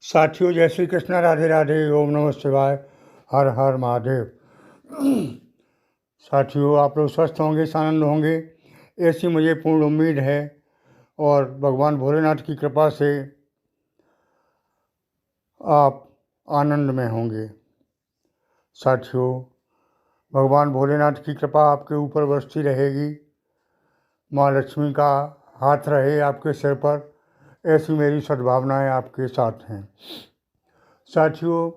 साथियों, जय श्री कृष्ण, राधे राधे, ओम नमः शिवाय, हर हर महादेव। साथियों, आप लोग स्वस्थ होंगे, आनंद होंगे, ऐसी मुझे पूर्ण उम्मीद है। और भगवान भोलेनाथ की कृपा से आप आनंद में होंगे। साथियों, भगवान भोलेनाथ की कृपा आपके ऊपर बरसती रहेगी। माँ लक्ष्मी का हाथ रहे आपके सिर पर, ऐसी मेरी सद्भावनाएं आपके साथ हैं। साथियों,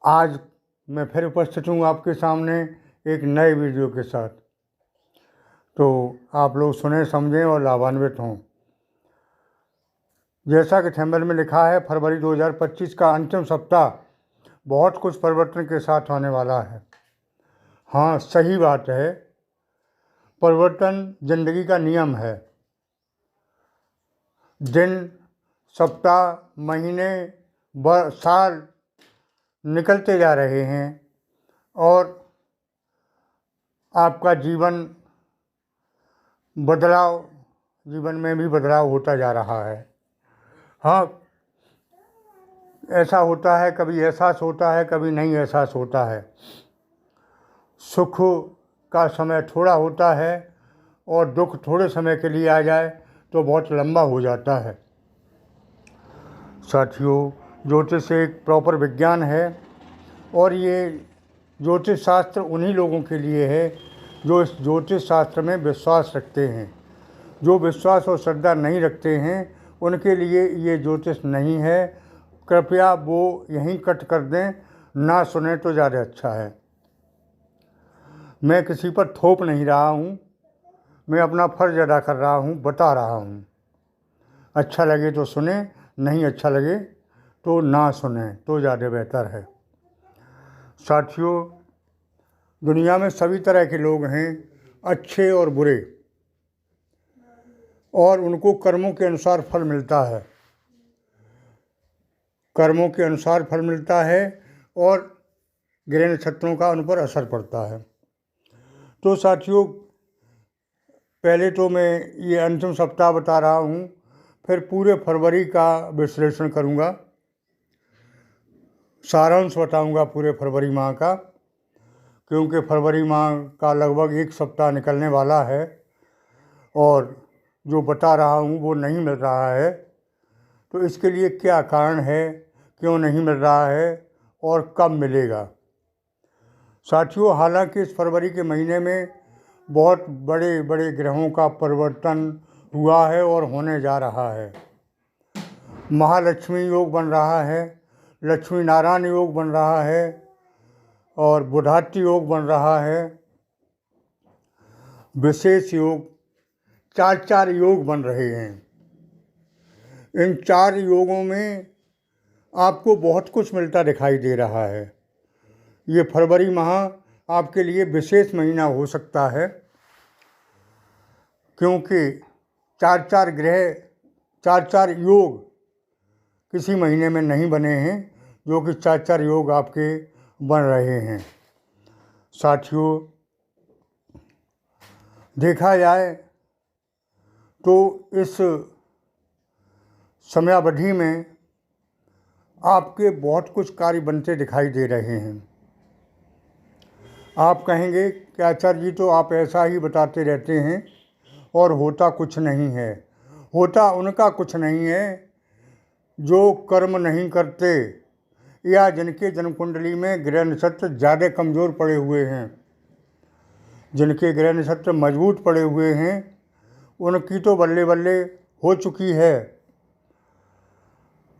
आज मैं फिर उपस्थित हूँ आपके सामने एक नए वीडियो के साथ। तो आप लोग सुने, समझें और लाभान्वित हों। जैसा कि थंबनेल में लिखा है, फरवरी 2025 का अंतिम सप्ताह बहुत कुछ परिवर्तन के साथ आने वाला है। हाँ, सही बात है, परिवर्तन जिंदगी का नियम है। दिन, सप्ताह, महीने, साल निकलते जा रहे हैं और आपका जीवन में भी बदलाव होता जा रहा है। हाँ, ऐसा होता है, कभी एहसास होता है, कभी नहीं एहसास होता है। सुख का समय थोड़ा होता है और दुख थोड़े समय के लिए आ जाए तो बहुत लंबा हो जाता है। साथियों, ज्योतिष एक प्रॉपर विज्ञान है और ये ज्योतिष शास्त्र उन्हीं लोगों के लिए है जो इस ज्योतिष शास्त्र में विश्वास रखते हैं। जो विश्वास और श्रद्धा नहीं रखते हैं उनके लिए ये ज्योतिष नहीं है। कृपया वो यहीं कट कर दें, ना सुने तो ज़्यादा अच्छा है। मैं किसी पर थोप नहीं रहा हूँ, मैं अपना फर्ज अदा कर रहा हूँ, बता रहा हूँ। अच्छा लगे तो सुने, नहीं अच्छा लगे तो ना सुने तो ज़्यादा बेहतर है। साथियों, दुनिया में सभी तरह के लोग हैं, अच्छे और बुरे, और उनको कर्मों के अनुसार फल मिलता है। कर्मों के अनुसार फल मिलता है और ग्रह नक्षत्रों का उन पर असर पड़ता है। तो साथियों, पहले तो मैं ये अंतिम सप्ताह बता रहा हूँ, फिर पूरे फरवरी का विश्लेषण करूँगा, सारांश बताऊँगा पूरे फरवरी माह का, क्योंकि फरवरी माह का लगभग एक सप्ताह निकलने वाला है और जो बता रहा हूँ वो नहीं मिल रहा है। तो इसके लिए क्या कारण है, क्यों नहीं मिल रहा है और कब मिलेगा। साथियों, हालांकि इस फरवरी के महीने में बहुत बड़े बड़े ग्रहों का परिवर्तन हुआ है और होने जा रहा है। महालक्ष्मी योग बन रहा है, लक्ष्मी नारायण योग बन रहा है और बुधाति योग बन रहा है। विशेष योग, चार योग बन रहे हैं। इन 4 योगों में आपको बहुत कुछ मिलता दिखाई दे रहा है। ये फरवरी माह आपके लिए विशेष महीना हो सकता है, क्योंकि 4 ग्रह, 4 योग किसी महीने में नहीं बने हैं, जो कि 4 योग आपके बन रहे हैं। साथियों, देखा जाए तो इस समयावधि में आपके बहुत कुछ कार्य बनते दिखाई दे रहे हैं। आप कहेंगे कि आचार्य जी, तो आप ऐसा ही बताते रहते हैं और होता कुछ नहीं है। होता उनका कुछ नहीं है जो कर्म नहीं करते या जिनके जन्म कुंडली में ग्रह नक्षत्र ज़्यादा कमज़ोर पड़े हुए हैं। जिनके ग्रह नक्षत्र मजबूत पड़े हुए हैं उनकी तो बल्ले बल्ले हो चुकी है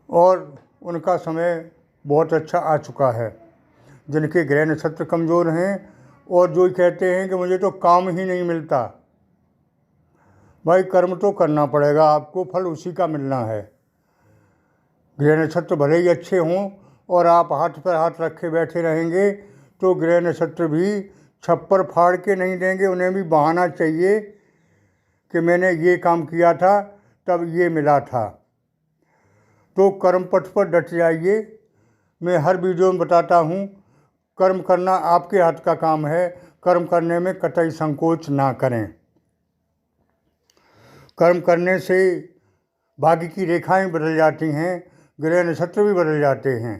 और उनका समय बहुत अच्छा आ चुका है। जिनके ग्रह नक्षत्र कमज़ोर हैं और जो कहते हैं कि मुझे तो काम ही नहीं मिलता, भाई कर्म तो करना पड़ेगा आपको, फल उसी का मिलना है। ग्रह नक्षत्र भले ही अच्छे हों और आप हाथ पर हाथ रखे बैठे रहेंगे तो ग्रह नक्षत्र भी छप्पर फाड़ के नहीं देंगे। उन्हें भी बहाना चाहिए कि मैंने ये काम किया था तब ये मिला था। तो कर्म पथ पर डट जाइए। मैं हर वीडियो में बताता हूँ, कर्म करना आपके हाथ का काम है, कर्म करने में कतई संकोच ना करें। कर्म करने से भाग्य की रेखाएं बदल जाती हैं, ग्रह नक्षत्र भी बदल जाते हैं।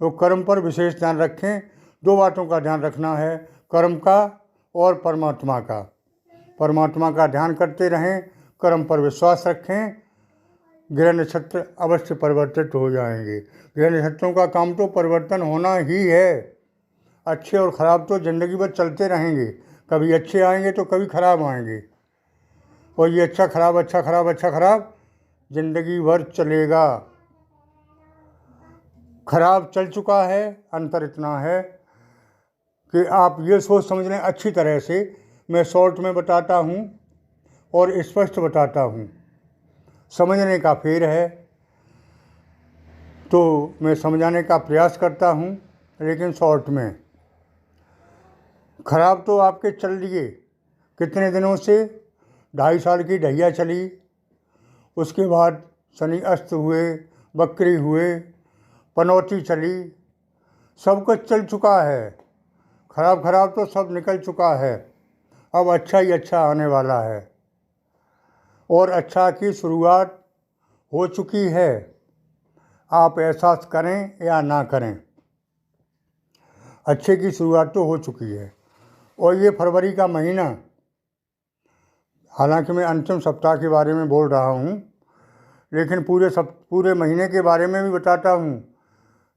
तो कर्म पर विशेष ध्यान रखें। 2 बातों का ध्यान रखना है, कर्म का और परमात्मा का। परमात्मा का ध्यान करते रहें, कर्म पर विश्वास रखें, ग्रह नक्षत्र अवश्य परिवर्तित हो जाएंगे। ग्रह नक्षत्रों का काम तो परिवर्तन होना ही है। अच्छे और ख़राब तो ज़िंदगी भर चलते रहेंगे, कभी अच्छे आएंगे तो कभी ख़राब आएंगे, और ये अच्छा खराब अच्छा खराब अच्छा खराब ज़िंदगी भर चलेगा। खराब चल चुका है, अंतर इतना है कि आप ये सोच समझ लें अच्छी तरह से। मैं शॉर्ट में बताता हूँ और स्पष्ट बताता हूँ, समझने का फेर है तो मैं समझाने का प्रयास करता हूँ, लेकिन शॉर्ट में। खराब तो आपके चल लिए कितने दिनों से, 2.5 साल की ढैया चली, उसके बाद शनि अस्त हुए, बकरी हुए, पनौती चली, सब कुछ चल चुका है। खराब खराब तो सब निकल चुका है, अब अच्छा ही अच्छा आने वाला है, और अच्छा की शुरुआत हो चुकी है। आप एहसास करें या ना करें, अच्छे की शुरुआत तो हो चुकी है। और ये फरवरी का महीना, हालांकि मैं अंतिम सप्ताह के बारे में बोल रहा हूँ, लेकिन पूरे महीने के बारे में भी बताता हूँ।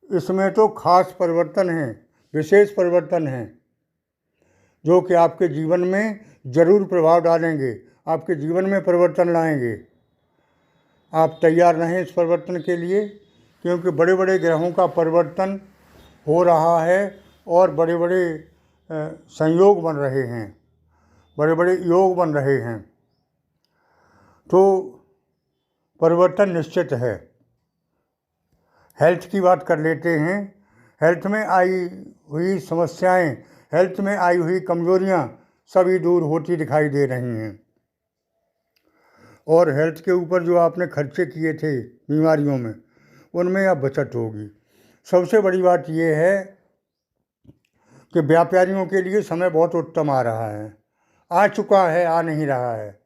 इसमें तो खास परिवर्तन हैं, विशेष परिवर्तन हैं, जो कि आपके जीवन में ज़रूर प्रभाव डालेंगे, आपके जीवन में परिवर्तन लाएंगे। आप तैयार रहें इस परिवर्तन के लिए, क्योंकि बड़े बड़े ग्रहों का परिवर्तन हो रहा है और बड़े बड़े संयोग बन रहे हैं, बड़े बड़े योग बन रहे हैं। तो परिवर्तन निश्चित है। हेल्थ की बात कर लेते हैं। हेल्थ में आई हुई समस्याएं, हेल्थ में आई हुई कमजोरियां सभी दूर होती दिखाई दे रही हैं। और हेल्थ के ऊपर जो आपने खर्चे किए थे बीमारियों में, उनमें अब बचत होगी। सबसे बड़ी बात यह है कि व्यापारियों के लिए समय बहुत उत्तम आ रहा है, आ चुका है, आ नहीं रहा है।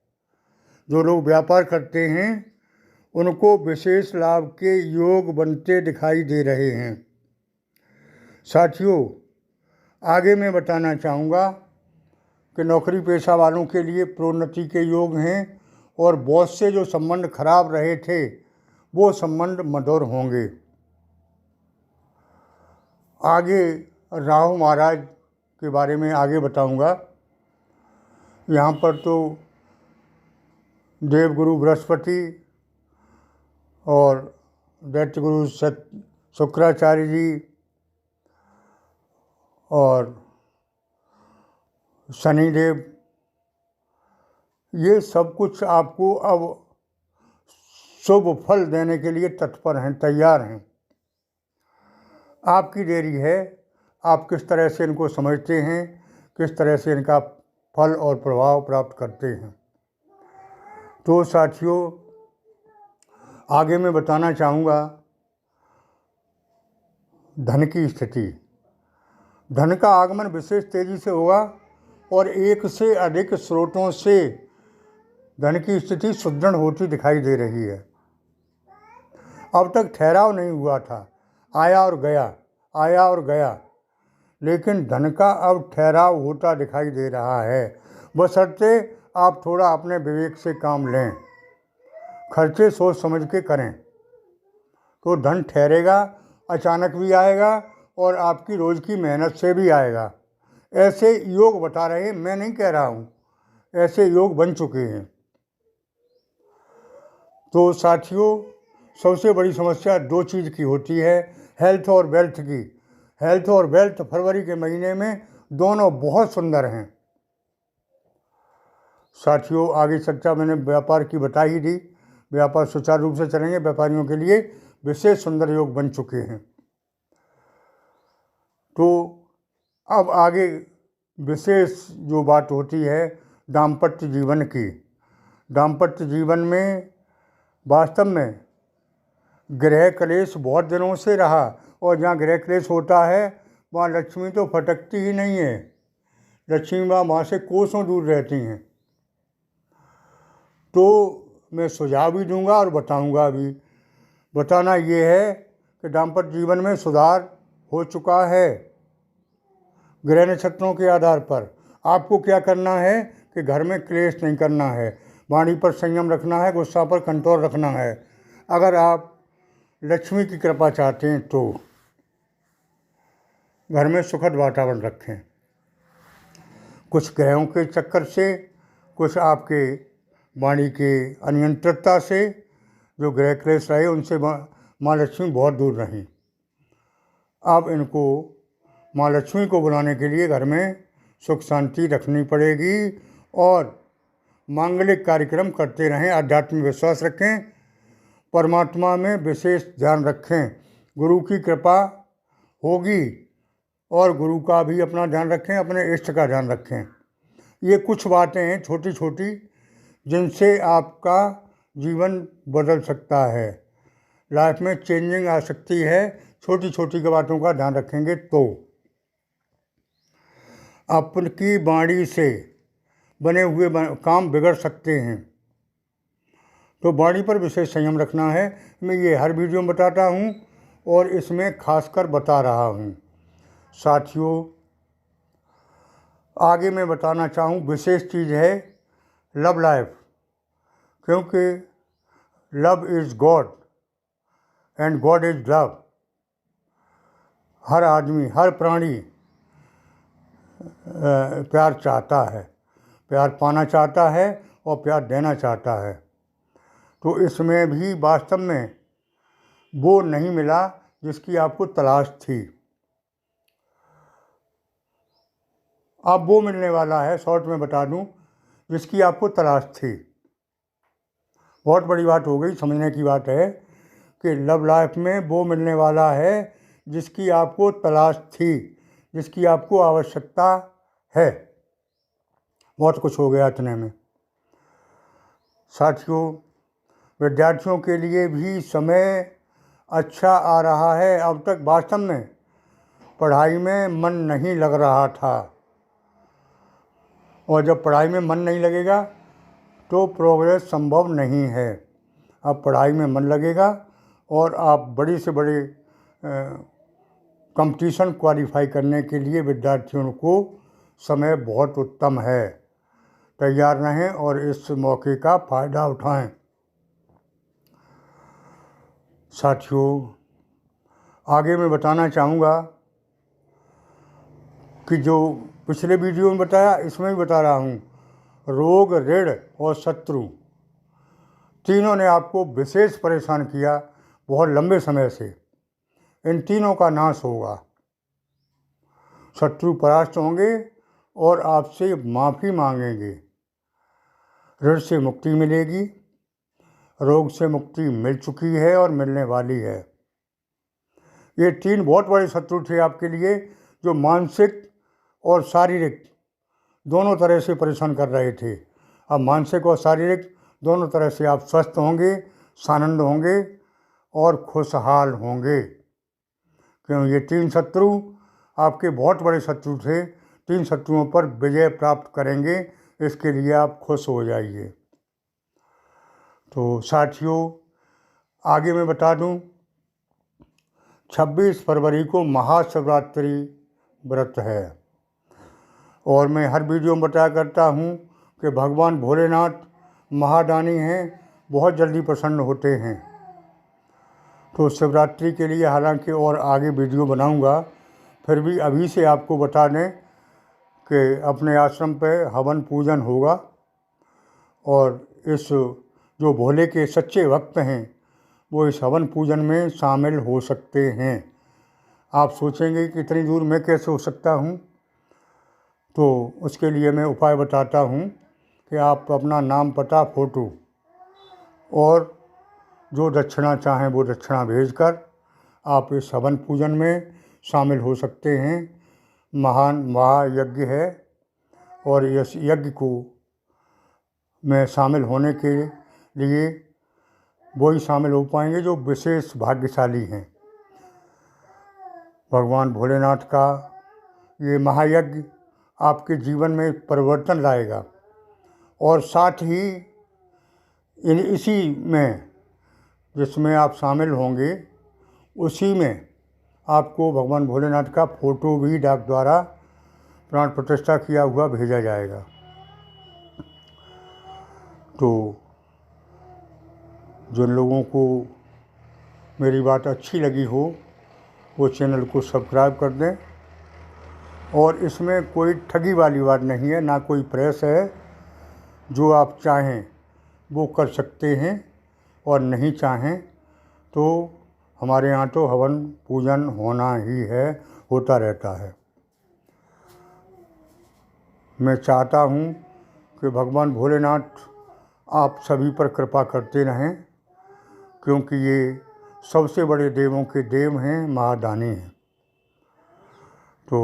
जो लोग व्यापार करते हैं उनको विशेष लाभ के योग बनते दिखाई दे रहे हैं। साथियों, आगे मैं बताना चाहूँगा कि नौकरी पेशा वालों के लिए प्रोन्नति के योग हैं, और बॉस से जो संबंध खराब रहे थे वो संबंध मधुर होंगे। आगे राहु महाराज के बारे में आगे बताऊंगा। यहाँ पर तो देवगुरु बृहस्पति और दैत्य गुरु शुक्राचार्य जी और शनिदेव, ये सब कुछ आपको अब शुभ फल देने के लिए तत्पर हैं, तैयार हैं। आपकी देरी है, आप किस तरह से इनको समझते हैं, किस तरह से इनका फल और प्रभाव प्राप्त करते हैं। तो साथियों, आगे मैं बताना चाहूँगा धन की स्थिति। धन का आगमन विशेष तेज़ी से होगा और एक से अधिक स्रोतों से धन की स्थिति सुदृढ़ होती दिखाई दे रही है। अब तक ठहराव नहीं हुआ था, आया और गया, आया और गया, लेकिन धन का अब ठहराव होता दिखाई दे रहा है, बशर्ते आप थोड़ा अपने विवेक से काम लें, खर्चे सोच समझ के करें, तो धन ठहरेगा, अचानक भी आएगा और आपकी रोज़ की मेहनत से भी आएगा। ऐसे योग बता रहे, मैं नहीं कह रहा हूँ, ऐसे योग बन चुके हैं। तो साथियों, सबसे बड़ी समस्या 2 चीज़ की होती है, हेल्थ और वेल्थ की। हेल्थ और वेल्थ फरवरी के महीने में दोनों बहुत सुंदर हैं। साथियों, आगे चर्चा मैंने व्यापार की बता ही दी। व्यापार सुचारू रूप से चलेंगे, व्यापारियों के लिए विशेष सुंदर योग बन चुके हैं। तो अब आगे विशेष जो बात होती है दाम्पत्य जीवन की। दाम्पत्य जीवन में वास्तव में गृह क्लेश बहुत दिनों से रहा, और जहाँ गृह क्लेश होता है वहाँ लक्ष्मी तो फटकती ही नहीं है, लक्ष्मी माँ वहाँ से कोसों दूर रहती हैं। तो मैं सुझाव भी दूंगा और बताऊंगा भी। बताना ये है कि दाम्पत्य जीवन में सुधार हो चुका है ग्रह नक्षत्रों के आधार पर। आपको क्या करना है कि घर में क्लेश नहीं करना है, वाणी पर संयम रखना है, गुस्सा पर कंट्रोल रखना है। अगर आप लक्ष्मी की कृपा चाहते हैं तो घर में सुखद वातावरण रखें। कुछ ग्रहों के चक्कर से, कुछ आपके वाणी के अनियंत्रितता से जो ग्रह क्लेश रहे उनसे माँ लक्ष्मी बहुत दूर रहीं। अब इनको माँ लक्ष्मी को बुलाने के लिए घर में सुख शांति रखनी पड़ेगी और मांगलिक कार्यक्रम करते रहें। आध्यात्मिक विश्वास रखें, परमात्मा में विशेष ध्यान रखें। गुरु की कृपा होगी और गुरु का भी अपना ध्यान रखें, अपने इष्ट का ध्यान रखें। ये कुछ बातें हैं छोटी छोटी जिनसे आपका जीवन बदल सकता है, लाइफ में चेंजिंग आ सकती है। छोटी छोटी बातों का ध्यान रखेंगे तो आपकी वाणी से बने हुए काम बिगड़ सकते हैं, तो वाणी पर विशेष संयम रखना है। मैं ये हर वीडियो में बताता हूँ और इसमें खासकर बता रहा हूँ। साथियों, आगे मैं बताना चाहूँ विशेष चीज़ है लव लाइफ, क्योंकि love is God and God is love. हर आदमी, हर प्राणी प्यार चाहता है, प्यार पाना चाहता है और प्यार देना चाहता है। तो इसमें भी वास्तव में वो नहीं मिला जिसकी आपको तलाश थी। अब वो मिलने वाला है, शॉर्ट में बता दूं, जिसकी आपको तलाश थी। बहुत बड़ी बात हो गई, समझने की बात है कि लव लाइफ में वो मिलने वाला है जिसकी आपको तलाश थी, जिसकी आपको आवश्यकता है। बहुत कुछ हो गया इतने में। साथियों, विद्यार्थियों के लिए भी समय अच्छा आ रहा है। अब तक वास्तव में पढ़ाई में मन नहीं लग रहा था, और जब पढ़ाई में मन नहीं लगेगा तो प्रोग्रेस संभव नहीं है। अब पढ़ाई में मन लगेगा और आप बड़ी से बड़े कंपटीशन क्वालिफाई करने के लिए विद्यार्थियों को समय बहुत उत्तम है। तैयार रहें और इस मौके का फ़ायदा उठाएं। साथियों, आगे मैं बताना चाहूँगा कि जो पिछले वीडियो में बताया, इसमें भी बता रहा हूँ, रोग, ऋण और शत्रु तीनों ने आपको विशेष परेशान किया बहुत लंबे समय से। इन तीनों का नाश होगा। शत्रु परास्त होंगे और आपसे माफ़ी मांगेंगे। ऋण से मुक्ति मिलेगी, रोग से मुक्ति मिल चुकी है और मिलने वाली है। ये तीन बहुत बड़े शत्रु थे आपके लिए, जो मानसिक और शारीरिक दोनों तरह से परेशान कर रहे थे। अब मानसिक और शारीरिक दोनों तरह से आप स्वस्थ होंगे, सानंद होंगे और खुशहाल होंगे, क्यों ये तीन शत्रु आपके बहुत बड़े शत्रु थे। तीन शत्रुओं पर विजय प्राप्त करेंगे, इसके लिए आप खुश हो जाइए। तो साथियों, आगे मैं बता दूं, 26 फरवरी को महाशिवरात्रि व्रत है और मैं हर वीडियो में बताया करता हूँ कि भगवान भोलेनाथ महादानी हैं, बहुत जल्दी प्रसन्न होते हैं। तो शिवरात्रि के लिए हालांकि और आगे वीडियो बनाऊंगा, फिर भी अभी से आपको बता दें कि अपने आश्रम पे हवन पूजन होगा और इस जो भोले के सच्चे भक्त हैं वो इस हवन पूजन में शामिल हो सकते हैं। आप सोचेंगे कि इतनी दूर मैं कैसे हो सकता हूँ, तो उसके लिए मैं उपाय बताता हूँ कि आप अपना नाम, पता, फ़ोटो और जो दक्षिणा चाहें वो दक्षिणा भेजकर आप इस हवन पूजन में शामिल हो सकते हैं। महान महायज्ञ है और इस यज्ञ को में शामिल होने के लिए वही शामिल हो पाएंगे जो विशेष भाग्यशाली हैं। भगवान भोलेनाथ का ये महायज्ञ आपके जीवन में परिवर्तन लाएगा और साथ ही इसी में जिसमें आप शामिल होंगे उसी में आपको भगवान भोलेनाथ का फ़ोटो भी डाक द्वारा प्राण प्रतिष्ठा किया हुआ भेजा जाएगा। तो जिन लोगों को मेरी बात अच्छी लगी हो वो चैनल को सब्सक्राइब कर दें। और इसमें कोई ठगी वाली बात नहीं है, ना कोई प्रेस है। जो आप चाहें वो कर सकते हैं और नहीं चाहें तो हमारे यहाँ तो हवन पूजन होना ही है, होता रहता है। मैं चाहता हूँ कि भगवान भोलेनाथ आप सभी पर कृपा करते रहें, क्योंकि ये सबसे बड़े देवों के देव हैं, महादानी हैं। तो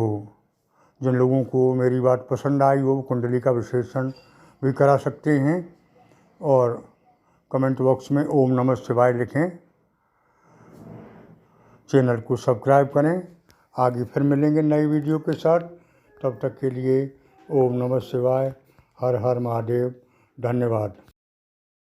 जिन लोगों को मेरी बात पसंद आई वो कुंडली का विश्लेषण भी करा सकते हैं और कमेंट बॉक्स में ओम नमः शिवाय लिखें। चैनल को सब्सक्राइब करें। आगे फिर मिलेंगे नई वीडियो के साथ। तब तक के लिए ओम नमः शिवाय, हर हर महादेव। धन्यवाद।